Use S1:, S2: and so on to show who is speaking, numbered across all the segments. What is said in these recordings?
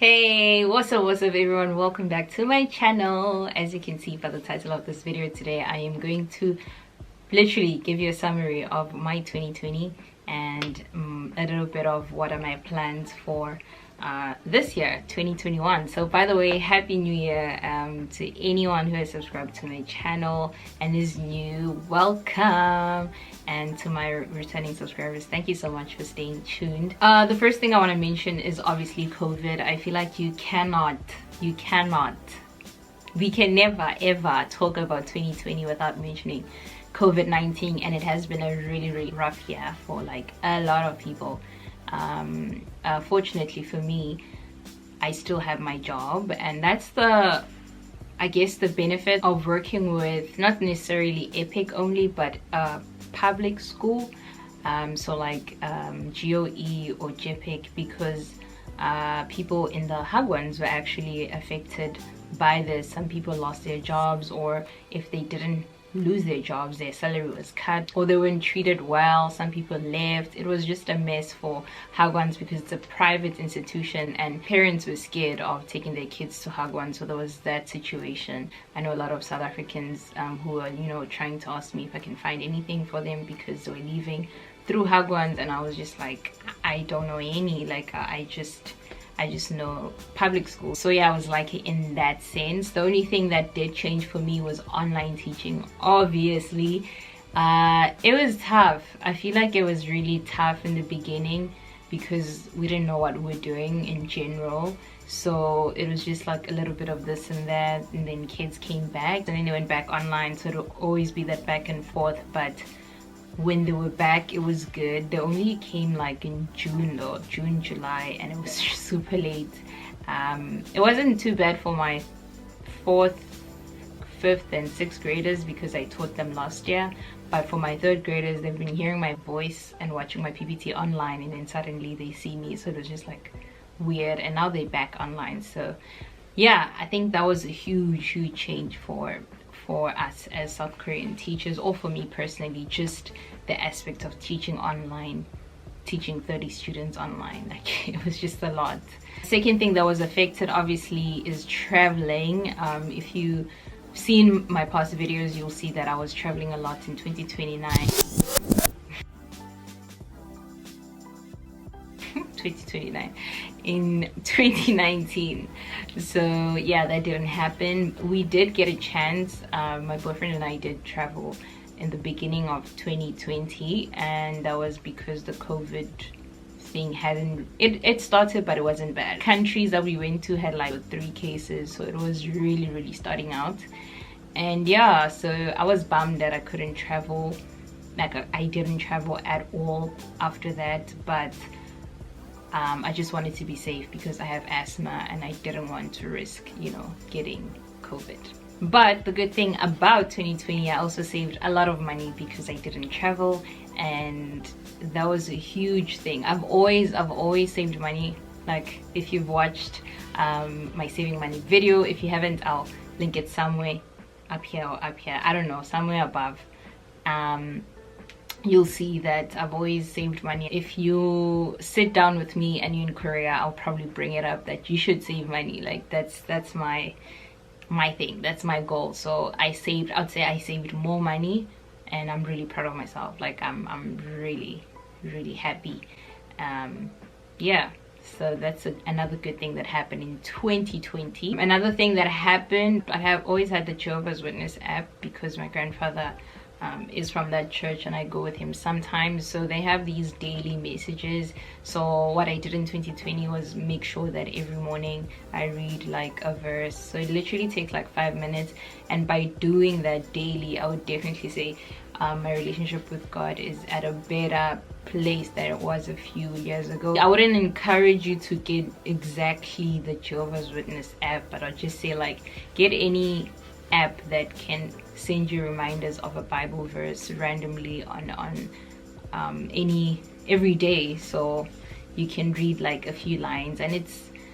S1: Hey, what's up everyone, welcome back to my channel. As you can see by the title of this video today, I am going to literally give you a summary of my 2020 and a little bit of what are my plans for this year, 2021. So by the way, happy new year to anyone who has subscribed to my channel and is new, welcome. And to my returning subscribers, thank you so much for staying tuned. The first thing I want to mention is obviously COVID. I feel like we can never ever talk about 2020 without mentioning COVID-19, and it has been a really rough year for like a lot of people. Fortunately for me, I still have my job, and that's I guess the benefit of working with not necessarily EPIC only, but public school, so like GOE or JPIC, because people in the hug ones were actually affected by this. Some people lost their jobs, or if they didn't lose their jobs, their salary was cut, or they weren't treated well. Some people left. It was just a mess for Hagwons because it's a private institution and parents were scared of taking their kids to Hagwons, so there was that situation. I know a lot of South Africans who are trying to ask me if I can find anything for them because they were leaving through Hagwons, and I was just like, I don't know any, like I just know public school. So yeah, I was lucky in that sense. The only thing that did change for me was online teaching. Obviously, it was tough. I feel like it was really tough in the beginning because we didn't know what we're doing in general. So it was just like a little bit of this and that, and then kids came back and then they went back online, so it'll always be that back and forth. But when they were back, it was good. They only came like in June though, July, and it was super late. It wasn't too bad for my 4th, 5th and 6th graders because I taught them last year, but for my 3rd graders, they've been hearing my voice and watching my PPT online, and then suddenly they see me, so it was just like weird, and now they're back online. So yeah, I think that was a huge change for us as South Korean teachers, or for me personally, just the aspect of teaching online, teaching 30 students online. Like, it was just a lot. Second thing that was affected obviously is traveling. If you've seen my past videos, you'll see that I was traveling a lot in 2029. 2029 in 2019. So yeah, that didn't happen. We did get a chance, my boyfriend and I did travel in the beginning of 2020, and that was because the COVID thing it started, but it wasn't bad. Countries that we went to had like 3 cases, so it was really starting out. And yeah, so I was bummed that I couldn't travel. Like, I didn't travel at all after that, but I just wanted to be safe because I have asthma and I didn't want to risk, getting COVID. But the good thing about 2020, I also saved a lot of money because I didn't travel, and that was a huge thing. I've always saved money. Like, if you've watched my saving money video, if you haven't, I'll link it somewhere up here or up here, I don't know, somewhere above. You'll see that I've always saved money. If you sit down with me and you're in Korea, I'll probably bring it up that you should save money. Like, that's my thing, that's my goal. So I'd say I saved more money, and I'm really proud of myself. Like, I'm really happy. Yeah, so that's another good thing that happened in 2020. Another thing that happened, I have always had the Jehovah's Witness app because my grandfather is from that church and I go with him sometimes, so they have these daily messages. So what I did in 2020 was make sure that every morning I read like a verse. So it literally takes like 5 minutes, and by doing that daily, I would definitely say my relationship with God is at a better place than it was a few years ago. I wouldn't encourage you to get exactly the Jehovah's Witness app, but I'll just say, like, get any app that can send you reminders of a Bible verse randomly on every day, so you can read like a few lines. And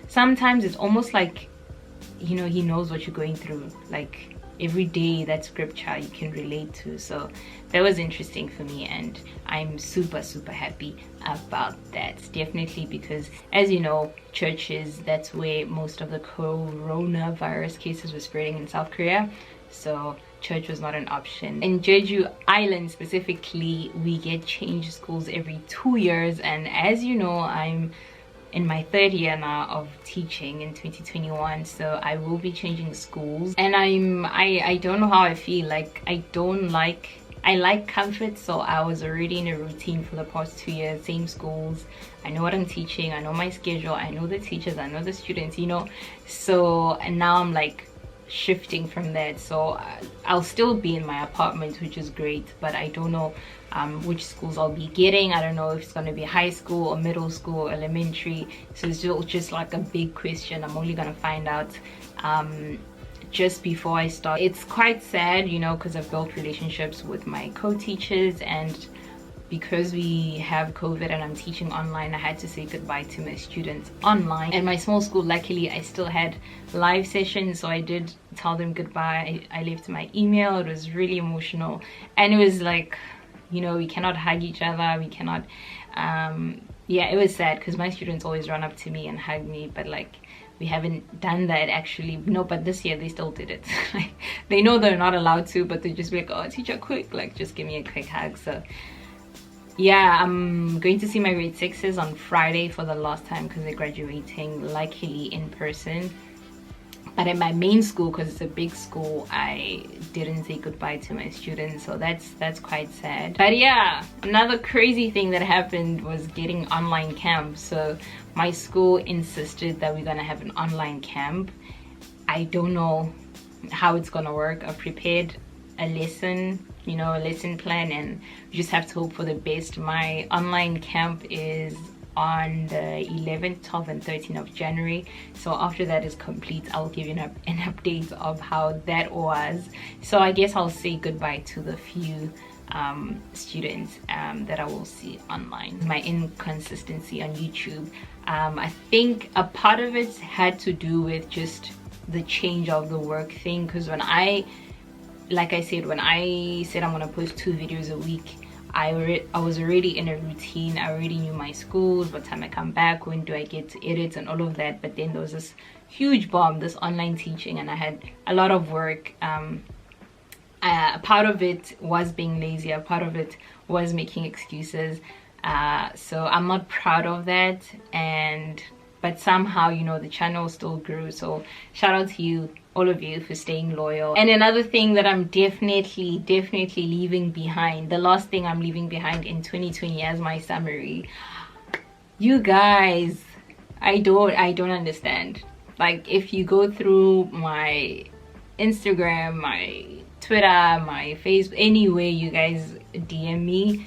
S1: sometimes it's almost like, he knows what you're going through. Like, every day that scripture you can relate to. So that was interesting for me, and I'm super happy about that. Definitely, because as you know, churches, that's where most of the coronavirus cases were spreading in South Korea. So church was not an option. In Jeju Island specifically, we get changed schools every 2 years, and as you know, I'm in my third year now of teaching in 2021, so I will be changing schools. And I don't know how I feel. Like, I like comfort, so I was already in a routine for the past 2 years, same schools. I know what I'm teaching, I know my schedule, I know the teachers, I know the students, you know. So, and now I'm like shifting from that, so I'll still be in my apartment, which is great, but I don't know which schools I'll be getting. I don't know if it's going to be high school or middle school or elementary, so it's just like a big question. I'm only going to find out just before I start. It's quite sad, you know, because I've built relationships with my co-teachers, and because we have COVID and I'm teaching online, I had to say goodbye to my students online. And my small school, luckily, I still had live sessions, so I did tell them goodbye. I left my email. It was really emotional, and it was like, you know, we cannot hug each other, we cannot yeah, it was sad because my students always run up to me and hug me, but like, we haven't done that actually. No, but this year they still did it. Like, they know they're not allowed to, but they just be like, oh teacher, quick, like just give me a quick hug. So yeah, I'm going to see my grade 6s on Friday for the last time because they're graduating, luckily in person. But at my main school, because it's a big school, I didn't say goodbye to my students, so that's quite sad. But yeah, another crazy thing that happened was getting online camp. So my school insisted that we're gonna have an online camp. I don't know how it's gonna work. I've prepared a lesson, you know, a lesson plan, and we just have to hope for the best. My online camp is on the 11th, 12th and 13th of January. So after that is complete, I'll give you an update of how that was. So I guess I'll say goodbye to the few students that I will see online. My inconsistency on YouTube, I think a part of it had to do with just the change of the work thing, because when like I said, when I said I'm gonna post 2 videos a week, I was already in a routine. I already knew my schools, what time I come back, when do I get to edit and all of that. But then there was this huge bomb, this online teaching, and I had a lot of work. A part of it was being lazy, a part of it was making excuses. So I'm not proud of that, but somehow, you know, the channel still grew. So shout out to you, all of you, for staying loyal. And another thing that I'm definitely leaving behind, the last thing I'm leaving behind in 2020 as my summary, you guys, I don't understand. Like, if you go through my Instagram, my Twitter, my Facebook, anywhere you guys DM me,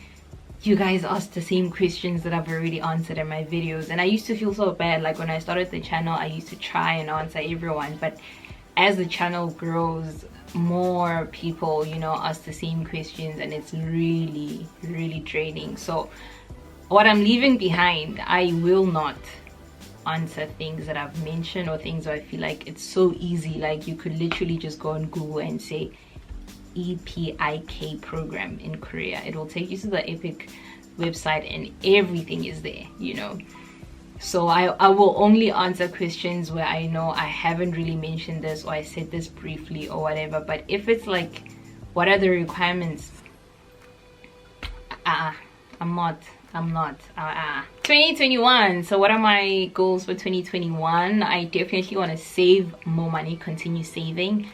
S1: you guys ask the same questions that I've already answered in my videos. And I used to feel so bad. Like, when I started the channel, I used to try and answer everyone, but as the channel grows, more people, you know, ask the same questions, and it's really draining. So what I'm leaving behind, I will not answer things that I've mentioned or things where I feel like it's so easy. Like, you could literally just go on Google and say EPIK program in Korea. It will take you to the EPIK website and everything is there, you know. So I will only answer questions where I know I haven't really mentioned this, or I said this briefly or whatever. But if it's like, what are the requirements? I'm not 2021. So what are my goals for 2021? I definitely want to save more money, continue saving.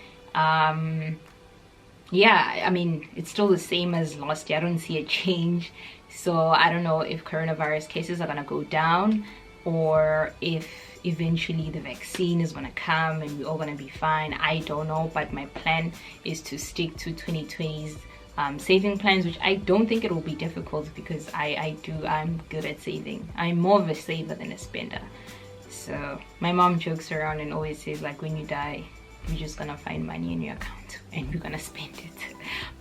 S1: Yeah, I mean, it's still the same as last year. I don't see a change. So I don't know if coronavirus cases are gonna go down, or if eventually the vaccine is gonna come and we're all gonna be fine. I don't know, but my plan is to stick to 2020's saving plans, which I don't think it will be difficult, because I'm good at saving. I'm more of a saver than a spender. So my mom jokes around and always says, like, when you die, you're just gonna find money in your account and you're gonna spend it.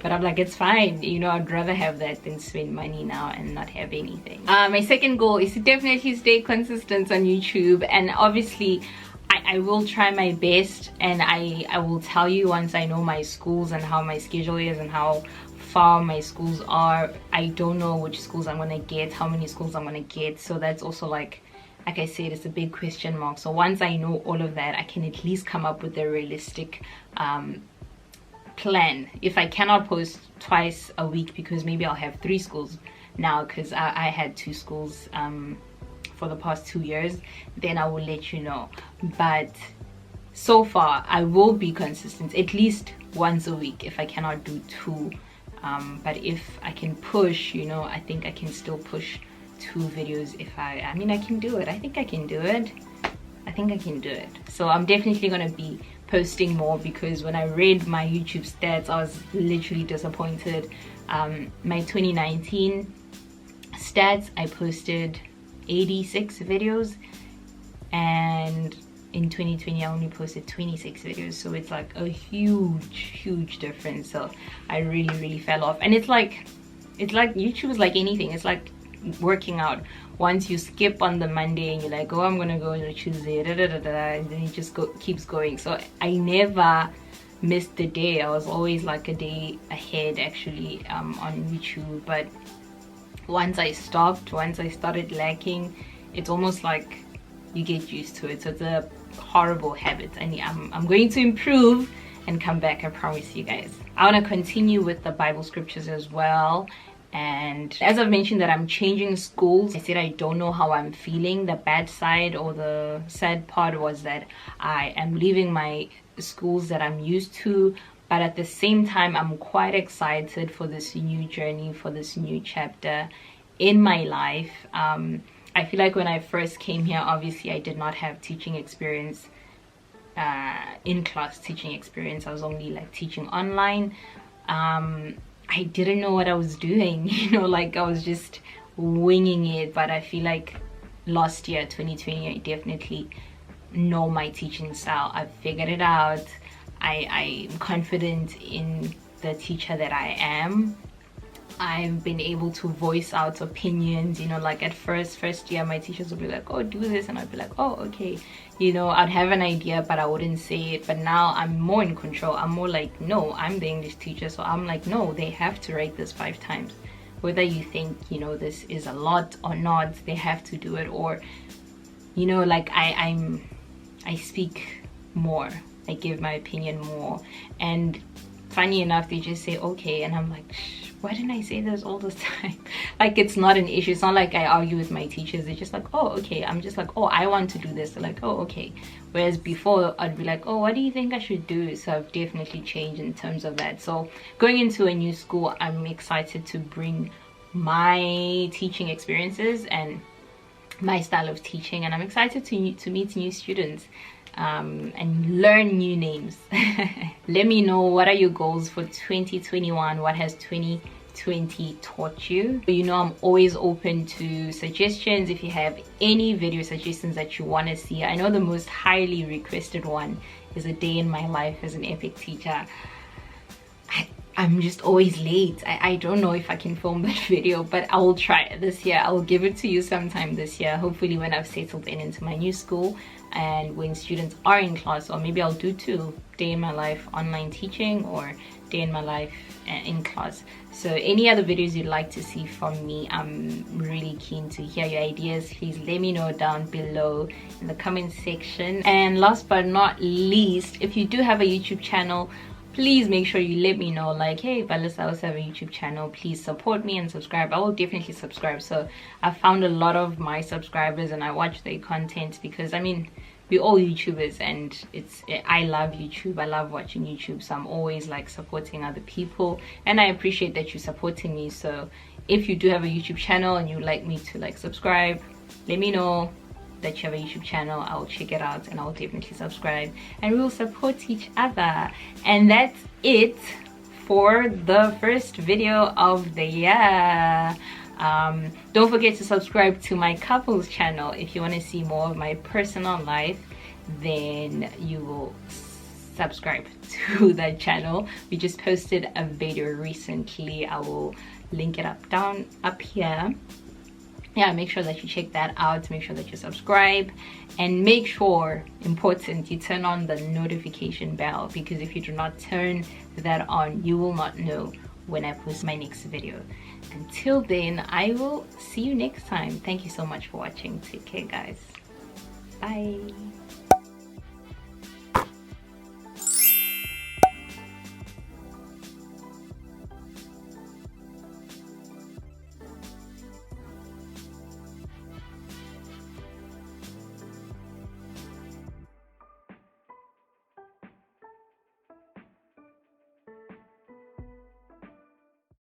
S1: But I'm like, it's fine, you know, I'd rather have that than spend money now and not have anything. My second goal is to definitely stay consistent on YouTube, and obviously I I will try my best, and I will tell you once I know my schools and how my schedule is and how far my schools are. I don't know which schools I'm gonna get, how many schools I'm gonna get, so that's also like I said, it's a big question mark. So once I know all of that, I can at least come up with a realistic plan. If I cannot post twice a week, because maybe I'll have 3 schools now, because I had 2 schools for the past 2 years, then I will let you know. But so far I will be consistent at least once a week if I cannot do 2. But if I can push, you know, I think I can still push 2 videos. If I mean, I can do it. I think I can do it. I think I can do it. So I'm definitely gonna be posting more, because when I read my YouTube stats, I was literally disappointed. My 2019 stats, I posted 86 videos, and in 2020 I only posted 26 videos, so it's like a huge difference. So I really fell off. And it's like YouTube is like anything. It's like working out. Once you skip on the Monday and you're like, oh, I'm gonna go on a Tuesday, and then it just keeps going. So I never missed the day. I was always like a day ahead actually on YouTube. But once I stopped, once I started lacking, it's almost like you get used to it. So it's a horrible habit, and I'm going to improve and come back, I promise you guys. I want to continue with the Bible scriptures as well. And as I've mentioned that I'm changing schools, I said I don't know how I'm feeling. The bad side or the sad part was that I am leaving my schools that I'm used to, but at the same time I'm quite excited for this new journey, for this new chapter in my life. I feel like when I first came here, obviously I did not have teaching experience, in-class teaching experience. I was only like teaching online. I didn't know what I was doing, you know, like I was just winging it. But I feel like last year, 2020, I definitely know my teaching style. I've figured it out. I'm confident in the teacher that I am. I've been able to voice out opinions, you know, like at first year my teachers would be like, oh, do this, and I'd be like, oh, okay, you know, I'd have an idea but I wouldn't say it. But now I'm more in control. I'm more like, no, I'm the English teacher, so I'm like, no, they have to write this 5 times, whether you think, you know, this is a lot or not, they have to do it. Or, you know, like I speak more, I give my opinion more. And funny enough, they just say okay, and I'm like, why didn't I say this all this time? Like, it's not an issue. It's not like I argue with my teachers. They're just like, oh, okay. I'm just like, oh, I want to do this. They're like, oh, okay. Whereas before I'd be like, oh, what do you think I should do? So I've definitely changed in terms of that. So going into a new school, I'm excited to bring my teaching experiences and my style of teaching, and I'm excited to meet new students and learn new names. Let me know, what are your goals for 2021? What has 2020 taught you? You know, I'm always open to suggestions. If you have any video suggestions that you want to see, I know the most highly requested one is a day in my life as an epic teacher. I'm just always late. I don't know if I can film that video, but I will try it this year. I will give it to you sometime this year, hopefully when I've settled into my new school and when students are in class. Or maybe I'll do 2, day in my life online teaching or day in my life in class. So any other videos you'd like to see from me, I'm really keen to hear your ideas. Please let me know down below in the comment section. And last but not least, if you do have a YouTube channel, please make sure you let me know, like, hey, Valisa, I also have a YouTube channel, please support me and subscribe. I will definitely subscribe. So I found a lot of my subscribers and I watch their content, because I mean, we're all YouTubers, and I love YouTube. I love watching YouTube, so I'm always like supporting other people, and I appreciate that you're supporting me. So if you do have a YouTube channel and you'd like me to like subscribe, let me know that you have a YouTube channel. I'll check it out and I'll definitely subscribe, and we will support each other. And that's it for the first video of the year. Don't forget to subscribe to my couples channel. If you want to see more of my personal life, then you will subscribe to that channel. We just posted a video recently. I will link it up here. yeah, make sure that you check that out. Make sure that you subscribe, and make sure, important, you turn on the notification bell, because if you do not turn that on, you will not know when I post my next video. Until then, I will see you next time. Thank you so much for watching. Take care, guys. Bye.